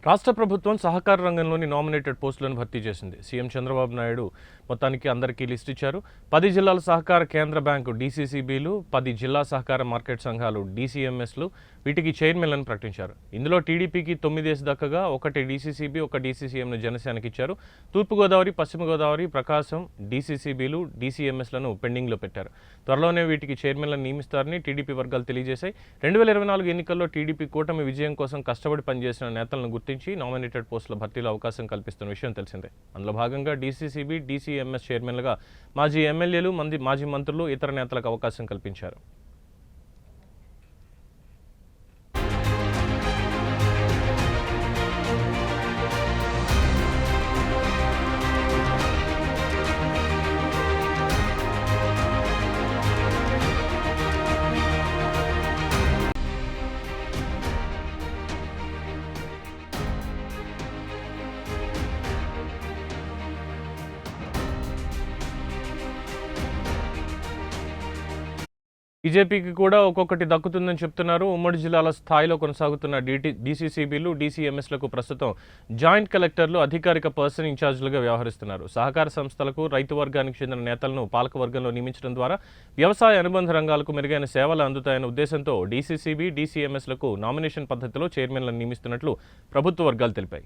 రాష్ట్ర ప్రభుత్వం సహకార రంగంలోని నామినేటెడ్ పోస్టులను భర్తీ చేసింది. సీఎం చంద్రబాబు నాయుడు మొత్తానికి అందరికీ లిస్ట్ ఇచ్చారు. 10 జిల్లాల సహకార కేంద్ర బ్యాంకు డీసీసీబీలు, 10 జిల్లా సహకార మార్కెట్ సంఘాలు డీసీఎంఎస్లు వీటికి చైర్మన్లను ప్రకటించారు. ఇందులో టీడీపీకి 9 దక్కగా 1 డీసీసీబీ, 1 డీసీసీఎంను జనసేనకి ఇచ్చారు. తూర్పుగోదావరి, పశ్చిమ గోదావరి, ప్రకాశం డీసీసీబీలు, డీసీఎంఎస్లను పెండింగ్లో పెట్టారు. త్వరలోనే వీటికి చైర్మన్లను నియమిస్తారని టీడీపీ వర్గాలు తెలియజేశాయి. 2024 ఎన్నికల్లో టీడీపీ కూటమి విజయం కోసం కష్టపడి పనిచేసిన నేతలను గుర్తించి నామినేటెడ్ పోస్టుల భర్తీలో అవకాశం కల్పిస్తున్న విషయం తెలిసిందే. అందులో భాగంగా డీసీసీబీ, డీసీఎంఎస్ చైర్మన్లుగా మాజీ ఎమ్మెల్యేలు, మాజీ మంత్రులు, ఇతర నేతలకు అవకాశం కల్పించారు. బీజేపీకి కూడా ఒక్కొక్కటి దక్కుతుందని చెప్తున్నారు. ఉమ్మడి జిల్లాల స్థాయిలో కొనసాగుతున్న డీసీసీబీలు, డీసీఎంఎస్లకు ప్రస్తుతం జాయింట్ కలెక్టర్లు అధికారిక పర్సన్ ఇన్ఛార్జీలుగా వ్యవహరిస్తున్నారు. సహకార సంస్థలకు, రైతు వర్గానికి చెందిన నేతలను పాలకవర్గంలో నియమించడం ద్వారా వ్యవసాయ అనుబంధ రంగాలకు మెరుగైన సేవలు అందుతాయన్న ఉద్దేశంతో డీసీసీబీ, డీసీఎంఎస్లకు నామినేషన్ పద్ధతిలో చైర్మన్లను నియమిస్తున్నట్లు ప్రభుత్వ వర్గాలు తెలిపాయి.